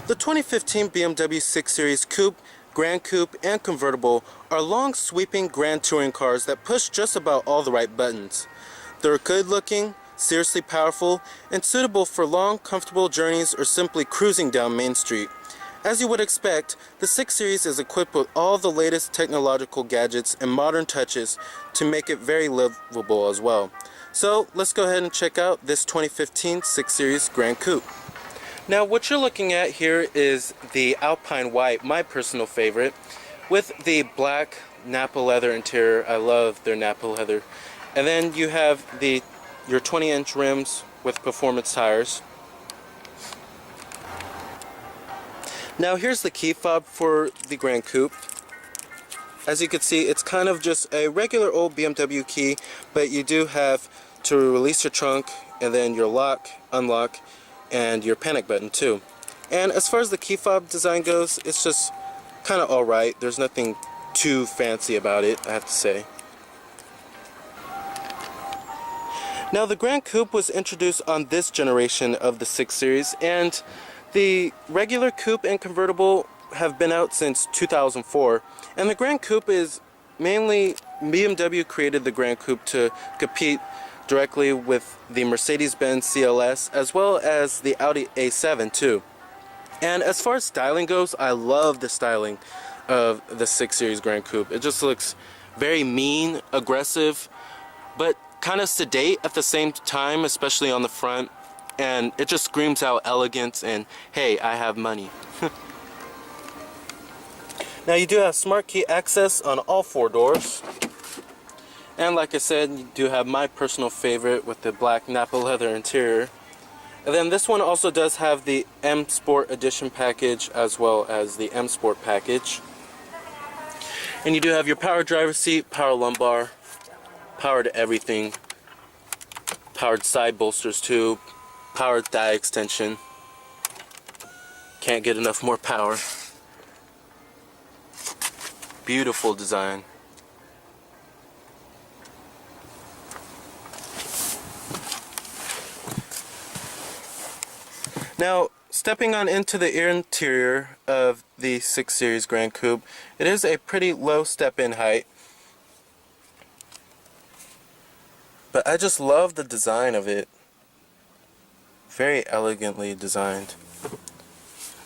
The 2015 BMW 6 Series Coupe, Gran Coupe, and Convertible are long sweeping Grand touring cars that push just about all the right buttons. They're good looking, seriously powerful, and suitable for long, comfortable journeys or simply cruising down Main Street. As you would expect, the 6 Series is equipped with all the latest technological gadgets and modern touches to make it very livable as well. So let's go ahead and check out this 2015 6 Series Gran Coupe. Now what you're looking at here is the Alpine White, my personal favorite, with the black Nappa leather interior. I love their Nappa leather. And then you have your 20-inch rims with performance tires. Now here's the key fob for the Gran Coupe. As you can see, it's kind of just a regular old BMW key, but you do have to release your trunk and then your lock, unlock, and your panic button too. And as far as the key fob design goes, it's just kind of alright. There's nothing too fancy about it, I have to say. Now the Gran Coupe was introduced on this generation of the 6 Series, and the regular Coupe and Convertible have been out since 2004. And the Gran Coupe is mainly, BMW created the Gran Coupe to compete directly with the Mercedes-Benz CLS as well as the Audi A7 too. And as far as styling goes, I love the styling of the 6 Series Gran Coupe. It just looks very mean, aggressive, but kind of sedate at the same time, especially on the front. And it just screams out elegance and, hey, I have money. Now you do have smart key access on all 4 doors. And like I said, you do have my personal favorite with the black Nappa leather interior. And then this one also does have the M Sport Edition package as well as the M Sport package. And you do have your power driver seat, power lumbar, power to everything, powered side bolsters too, powered thigh extension. Can't get enough more power. Beautiful design. Now, stepping on into the interior of the 6 Series Gran Coupe, it is a pretty low step-in height. But I just love the design of it. Very elegantly designed.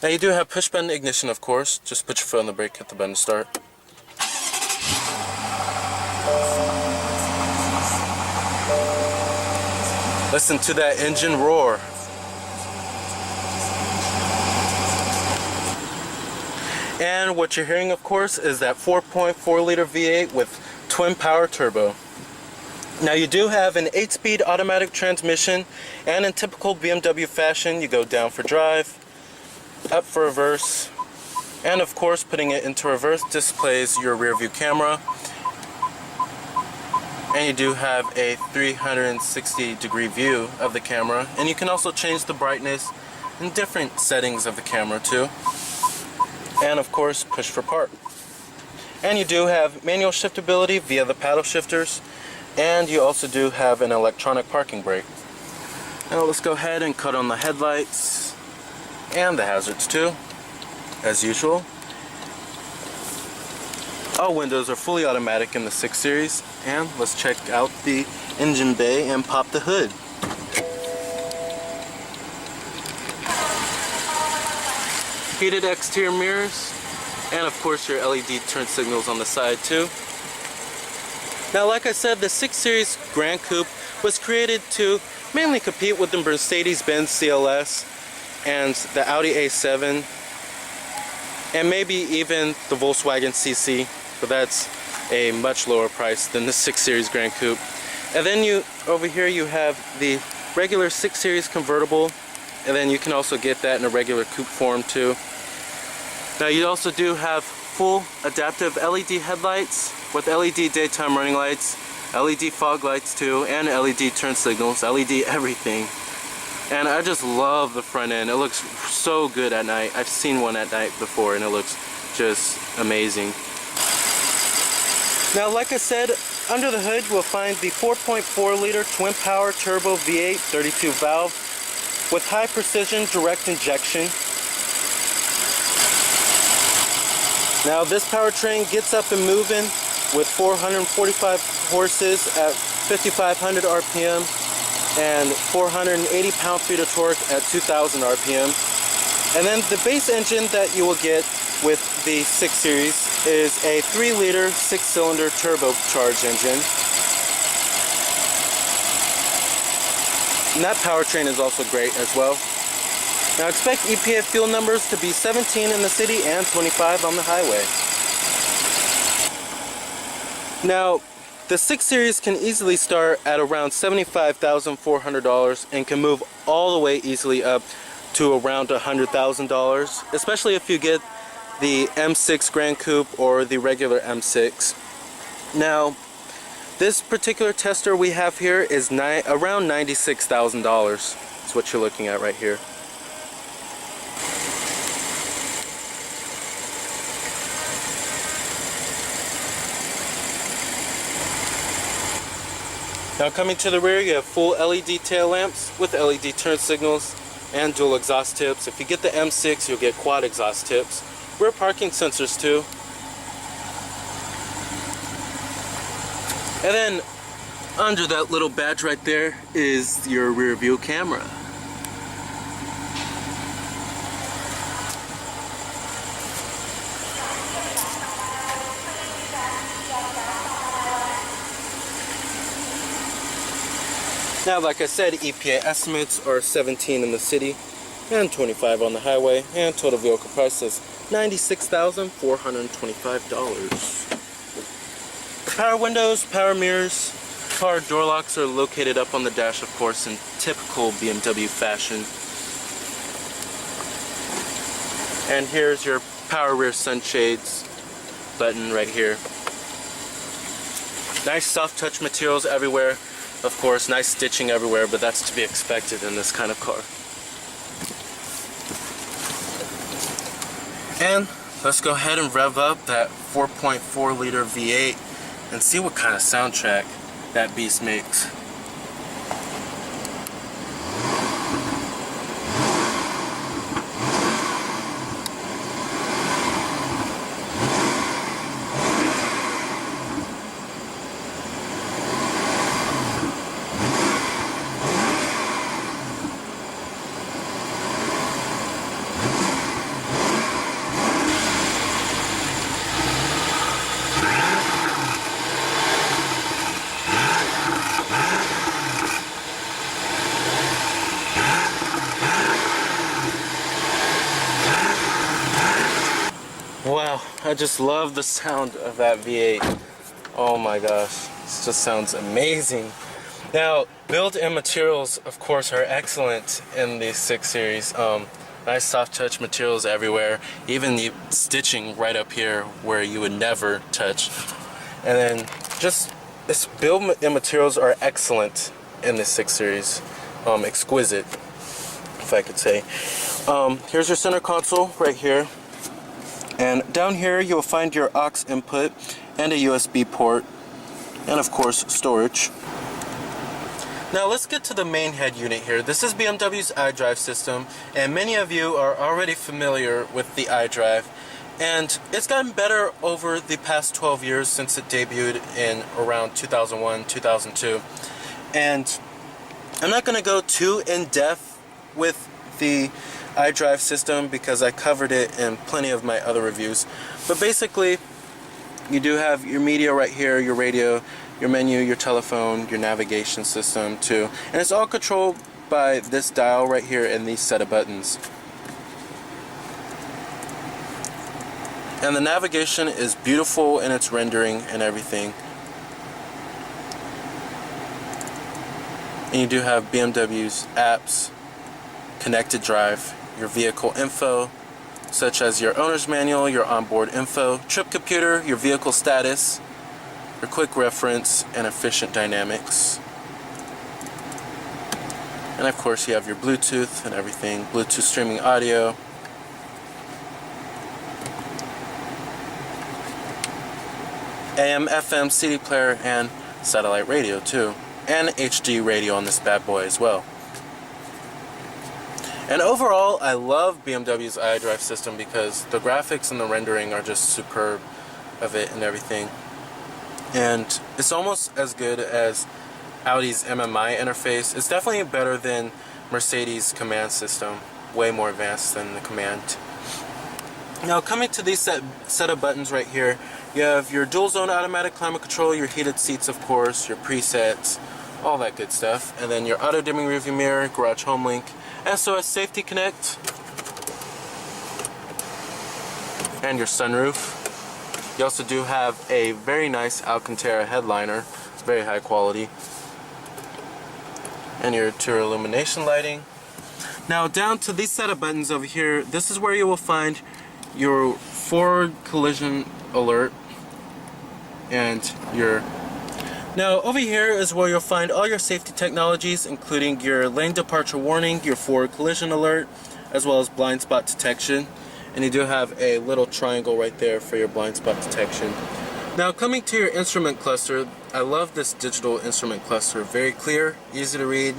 Now you do have push-button ignition, of course. Just put your foot on the brake, hit the button to start. Listen to that engine roar. And what you're hearing, of course, is that 4.4 liter V8 with twin power turbo. Now you do have an 8-speed automatic transmission, and in typical BMW fashion, you go down for drive, up for reverse, and of course putting it into reverse displays your rear view camera. And you do have a 360-degree view of the camera, and you can also change the brightness in different settings of the camera too. And of course push for park. And you do have manual shiftability via the paddle shifters, and you also do have an electronic parking brake. Now let's go ahead and cut on the headlights and the hazards too, as usual. All windows are fully automatic in the 6 Series, and let's check out the engine bay and pop the hood. Heated exterior mirrors, and of course your LED turn signals on the side too. Now like I said, the 6 Series Gran Coupe was created to mainly compete with the Mercedes-Benz CLS and the Audi A7 and maybe even the Volkswagen CC, but that's a much lower price than the 6 Series Gran Coupe. And then over here you have the regular 6 Series Convertible, and then you can also get that in a regular coupe form too. Now you also do have full adaptive LED headlights with LED daytime running lights, LED fog lights too, and LED turn signals, LED everything. And I just love the front end. It looks so good at night. I've seen one at night before and it looks just amazing. Now like I said, under the hood we'll find the 4.4 liter twin power turbo V8 32 valve with high precision direct injection. Now this powertrain gets up and moving with 445 horses at 5,500 RPM and 480 pound-feet of torque at 2,000 RPM. And then the base engine that you will get with the 6 Series is a 3-liter 6-cylinder turbocharged engine. And that powertrain is also great as well. Now expect EPA fuel numbers to be 17 in the city and 25 on the highway. Now, the 6 Series can easily start at around $75,400 and can move all the way easily up to around $100,000, especially if you get the M6 Gran Coupe or the regular M6. Now, this particular tester we have here is around $96,000. That's what you're looking at right here. Now coming to the rear, you have full LED tail lamps with LED turn signals and dual exhaust tips. If you get the M6, you'll get quad exhaust tips. Rear parking sensors too. And then under that little badge right there is your rear view camera. Now, like I said, EPA estimates are 17 in the city and 25 on the highway, and total vehicle price is $96,425. Power windows, power mirrors, power door locks are located up on the dash, of course, in typical BMW fashion. And here's your power rear sunshades button right here. Nice soft touch materials everywhere. Of course, nice stitching everywhere, but that's to be expected in this kind of car. And let's go ahead and rev up that 4.4 liter V8 and see what kind of soundtrack that beast makes. Wow, I just love the sound of that V8. Oh my gosh, this just sounds amazing. Now, build and materials, of course, are excellent in the 6 Series. Nice soft touch materials everywhere, even the stitching right up here where you would never touch. And then just this build and materials are excellent in the 6 Series. Exquisite, if I could say. Here's your center console right here. And down here you'll find your aux input and a USB port, and of course storage. Now let's get to the main head unit here. This is BMW's iDrive system, and many of you are already familiar with the iDrive, and it's gotten better over the past 12 years since it debuted in around 2001, 2002. And I'm not going to go too in-depth with the iDrive system because I covered it in plenty of my other reviews. But basically, you do have your media right here, your radio, your menu, your telephone, your navigation system too. And it's all controlled by this dial right here and these set of buttons. And the navigation is beautiful in its rendering and everything. And you do have BMW's apps, connected drive, your vehicle info, such as your owner's manual, your onboard info, trip computer, your vehicle status, your quick reference, and efficient dynamics. And of course you have your Bluetooth and everything, Bluetooth streaming audio. AM, FM, CD player, and satellite radio too. And HD radio on this bad boy as well. And overall, I love BMW's iDrive system because the graphics and the rendering are just superb of it and everything. And it's almost as good as Audi's MMI interface. It's definitely better than Mercedes' command system, way more advanced than the command. Now coming to these set of buttons right here, you have your dual zone automatic climate control, your heated seats of course, your presets, all that good stuff, and then your auto dimming rearview mirror, garage home link, SOS safety connect, and your sunroof. You also do have a very nice Alcantara headliner, very high quality, and your tour illumination lighting. Now down to these set of buttons over here, this is where you will find your forward collision alert and your... Now over here is where you'll find all your safety technologies, including your lane departure warning, your forward collision alert, as well as blind spot detection. And you do have a little triangle right there for your blind spot detection. Now coming to your instrument cluster, I love this digital instrument cluster. Very clear, easy to read,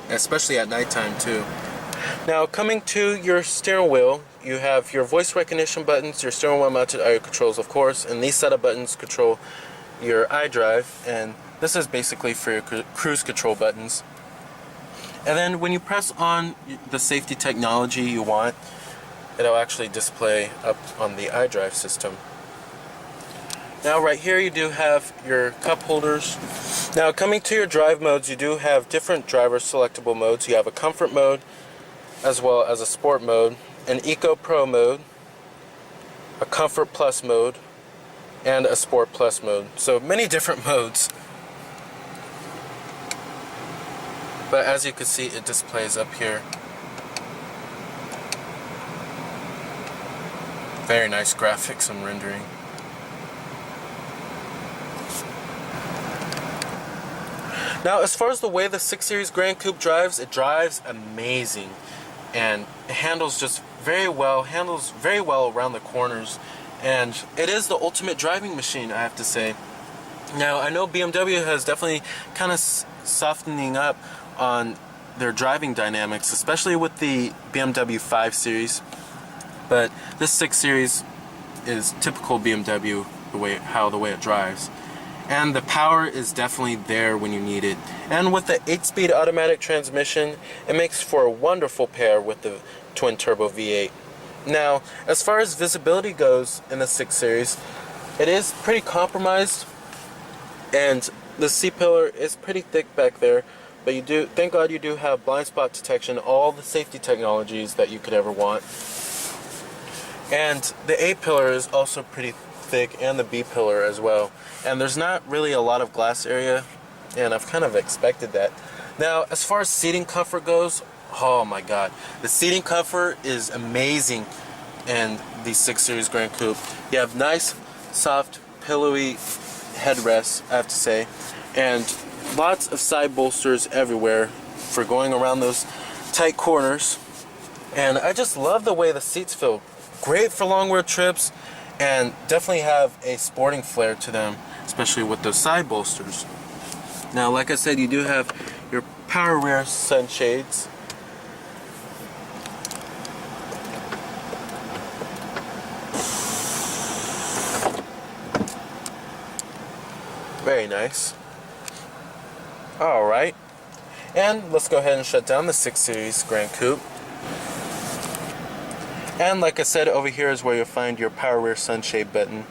especially at nighttime too. Now coming to your steering wheel, you have your voice recognition buttons, your steering wheel mounted audio controls of course, and these set of buttons control your iDrive, and this is basically for your cruise control buttons. And then when you press on the safety technology you want, it'll actually display up on the iDrive system. Now right here you do have your cup holders. Now coming to your drive modes, you do have different driver selectable modes. You have a comfort mode, as well as a sport mode, an Eco Pro mode, a Comfort Plus mode, and a Sport Plus mode. So many different modes. But as you can see, it displays up here. Very nice graphics and rendering. Now as far as the way the 6 Series Gran Coupe drives, it drives amazing. And it handles just very well, around the corners, and it is the ultimate driving machine, I have to say. Now I know BMW has definitely kind of softening up on their driving dynamics, especially with the BMW 5 Series, but this 6 Series is typical BMW, the way it drives. And the power is definitely there when you need it. And with the 8-speed automatic transmission, it makes for a wonderful pair with the twin-turbo V8. Now, as far as visibility goes in the 6 Series, it is pretty compromised, and the C-pillar is pretty thick back there, but you do, thank God you do have blind spot detection, all the safety technologies that you could ever want. And the A-pillar is also pretty thick, and the B-pillar as well. And there's not really a lot of glass area, and I've kind of expected that. Now, as far as seating comfort goes, oh my God, the seating comfort is amazing in the 6 Series Gran Coupe. You have nice, soft, pillowy headrests, I have to say, and lots of side bolsters everywhere for going around those tight corners. And I just love the way the seats feel. Great for long road trips, and definitely have a sporting flair to them, especially with those side bolsters. Now, like I said, you do have your power rear sunshades. Very nice. Alright, and let's go ahead and shut down the 6 Series Gran Coupe. And like I said, over here is where you'll find your power rear sunshade button,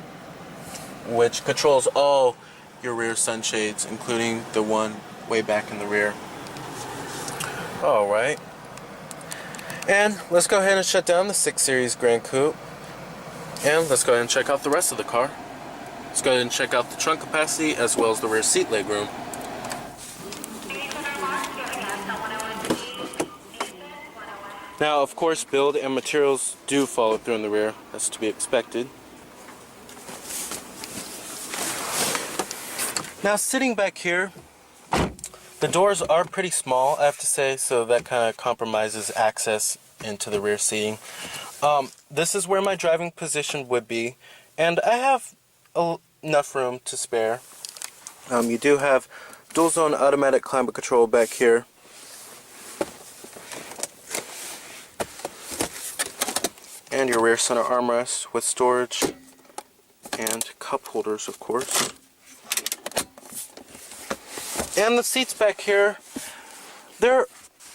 which controls all your rear sunshades, including the one way back in the rear. Alright, and let's go ahead and shut down the 6 Series Gran Coupe, and let's go ahead and check out the rest of the car. Let's go ahead and check out the trunk capacity as well as the rear seat legroom. Now, of course, build and materials do follow through in the rear. That's to be expected. Now, sitting back here, the doors are pretty small, I have to say, so that kind of compromises access into the rear seating. This is where my driving position would be, and I have enough room to spare. You do have dual zone automatic climate control back here. And your rear center armrest with storage and cup holders, of course. And the seats back here, they're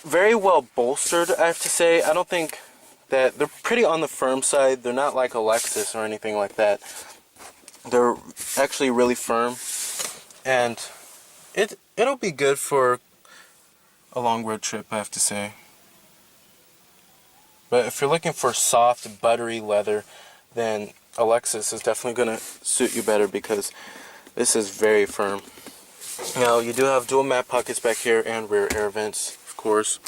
very well bolstered, I have to say. I don't think that they're pretty on the firm side. They're not like a Lexus or anything like that. They're actually really firm, and it'll be good for a long road trip, I have to say. But if you're looking for soft, buttery leather, then a Lexus is definitely going to suit you better because this is very firm. Now, you do have dual map pockets back here and rear air vents, of course.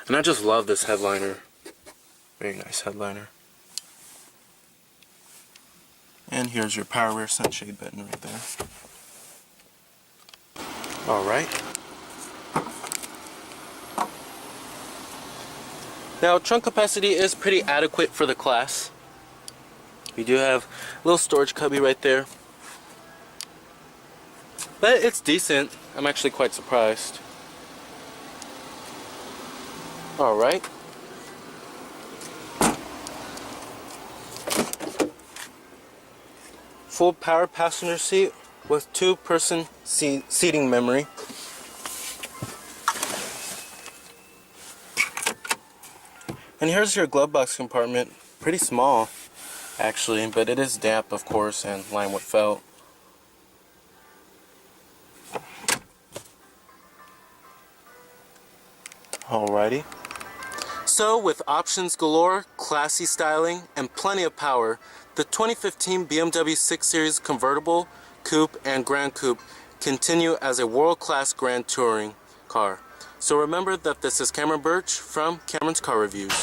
And I just love this headliner. Very nice headliner. And here's your power rear sunshade button right there. Alright. Now, trunk capacity is pretty adequate for the class. We do have a little storage cubby right there. But it's decent. I'm actually quite surprised. Alright. Full power passenger seat with 2-person seating memory. And here's your glove box compartment. Pretty small, actually, but it is damp, of course, and lined with felt. Alrighty. So, with options galore, classy styling, and plenty of power, the 2015 BMW 6 Series convertible, coupe, and Gran Coupe continue as a world-class grand touring car. So remember that this is Cameron Birch from Cameron's Car Reviews.